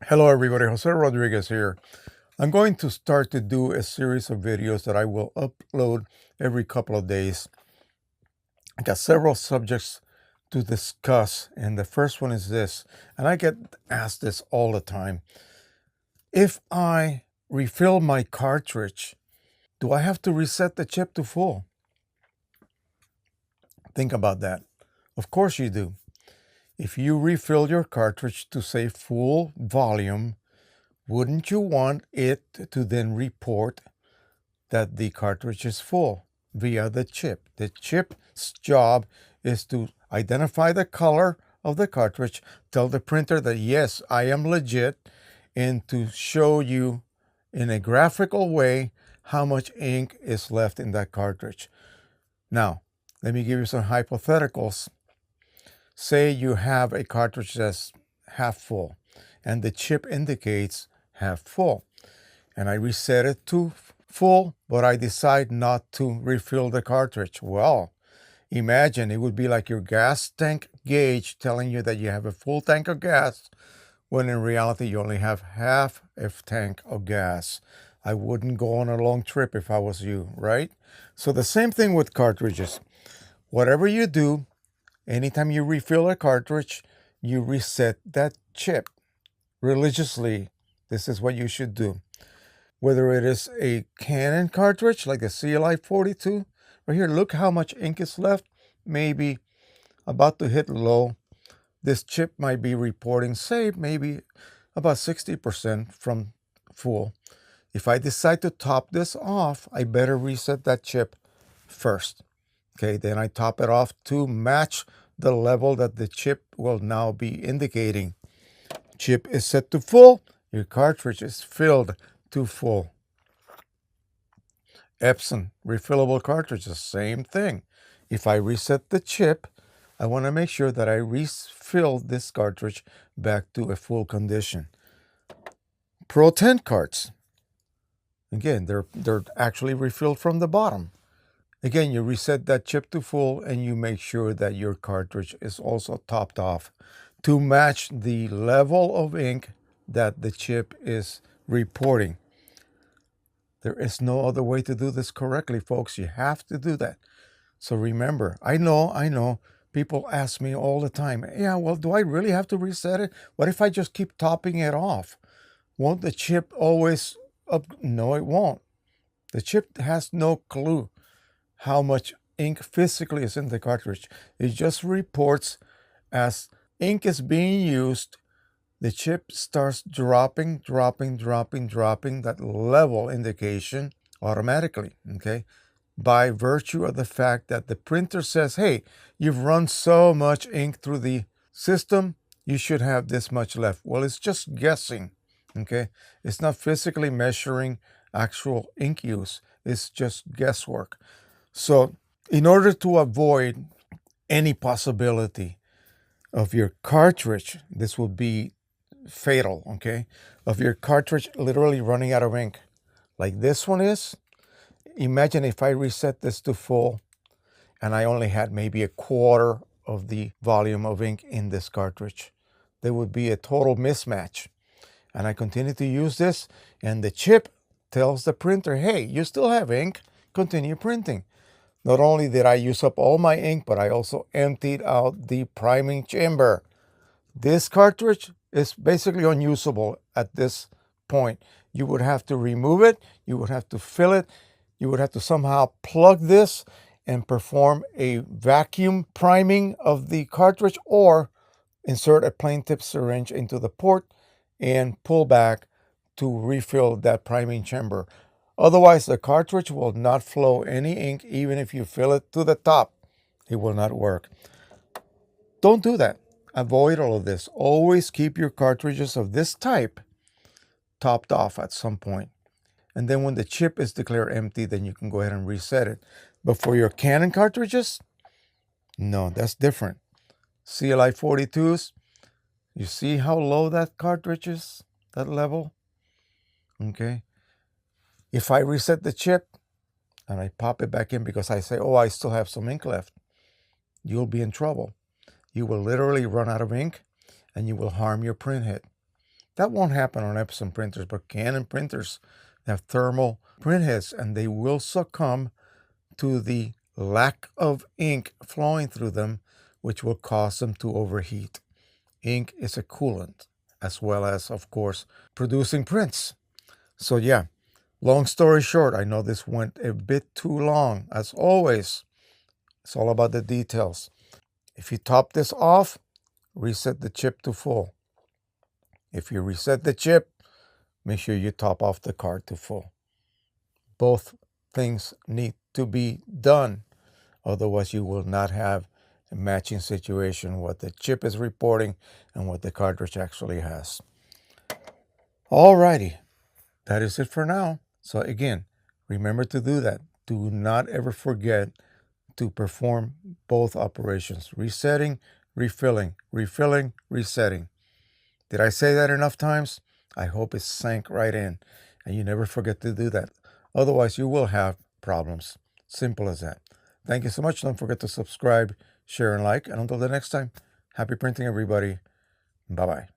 Hello everybody, Jose Rodriguez here. I'm going to start to do a series of videos that I will upload every couple of days. I got several subjects to discuss, and the first one is this, and I get asked this all the time. If I refill my cartridge, do I have to reset the chip to full? Think about that. Of course you do. If you refill your cartridge to say full volume, wouldn't you want it to then report that the cartridge is full via the chip? The chip's job is to identify the color of the cartridge, tell the printer that yes, I am legit, and to show you in a graphical way how much ink is left in that cartridge. Now, let me give you some hypotheticals. Say you have a cartridge that's half full and the chip indicates half full, and I reset it to full, but I decide not to refill the cartridge. Well, imagine it would be like your gas tank gauge telling you that you have a full tank of gas, when in reality you only have half a tank of gas. I wouldn't go on a long trip if I was you, right? So the same thing with cartridges. Whatever you do, anytime you refill a cartridge, you reset that chip religiously. This is what you should do. Whether it is a Canon cartridge like the CLI-42, right here, look how much ink is left, maybe about to hit low. This chip might be reporting, say, maybe about 60% from full. If I decide to top this off, I better reset that chip first. Okay, then I top it off to match the level that the chip will now be indicating. Chip is set to full, your cartridge is filled to full. EPSON refillable cartridges, same thing. If I reset the chip, I want to make sure that I refill this cartridge back to a full condition. Pro-10 carts, again, they're actually refilled from the bottom. Again, you reset that chip to full and you make sure that your cartridge is also topped off to match the level of ink that the chip is reporting. There is no other way to do this correctly, folks. You have to do that. So remember, I know, people ask me all the time, yeah, well, do I really have to reset it? What if I just keep topping it off? Won't the chip always up? No, it won't. The chip has no clue how much ink physically is in the cartridge. It just reports as ink is being used, the chip starts dropping that level indication automatically, okay? By virtue of the fact that the printer says, hey, you've run so much ink through the system, you should have this much left. Well, it's just guessing, okay? It's not physically measuring actual ink use. It's just guesswork. So in order to avoid any possibility of your cartridge, this will be fatal, okay, of your cartridge literally running out of ink, like this one is. Imagine if I reset this to full and I only had maybe a quarter of the volume of ink in this cartridge. There would be a total mismatch. And I continue to use this, and the chip tells the printer, hey, you still have ink, continue printing. Not only did I use up all my ink, but I also emptied out the priming chamber. This cartridge is basically unusable at this point. You would have to remove it, you would have to fill it, you would have to somehow plug this and perform a vacuum priming of the cartridge, or insert a plain tip syringe into the port and pull back to refill that priming chamber. Otherwise, the cartridge will not flow any ink, even if you fill it to the top. It will not work. Don't do that. Avoid all of this. Always keep your cartridges of this type topped off at some point. And then when the chip is declared empty, then you can go ahead and reset it. But for your Canon cartridges, no, that's different. CLI-42s, you see how low that cartridge is, that level? Okay. If I reset the chip and I pop it back in because I say, oh, I still have some ink left, you'll be in trouble. You will literally run out of ink and you will harm your printhead. That won't happen on EPSON printers, but Canon printers have thermal printheads, and they will succumb to the lack of ink flowing through them, which will cause them to overheat. Ink is a coolant, as well as, of course, producing prints. So yeah, long story short, I know this went a bit too long. As always, it's all about the details. If you top this off, reset the chip to full. If you reset the chip, make sure you top off the card to full. Both things need to be done. Otherwise, you will not have a matching situation, what the chip is reporting and what the cartridge actually has. Alrighty, that is it for now. So again, remember to do that. Do not ever forget to perform both operations: resetting, refilling, refilling, resetting. Did I say that enough times? I hope it sank right in, and you never forget to do that. Otherwise, you will have problems. Simple as that. Thank you so much. Don't forget to subscribe, share, and like. And until the next time, happy printing, everybody. Bye-bye.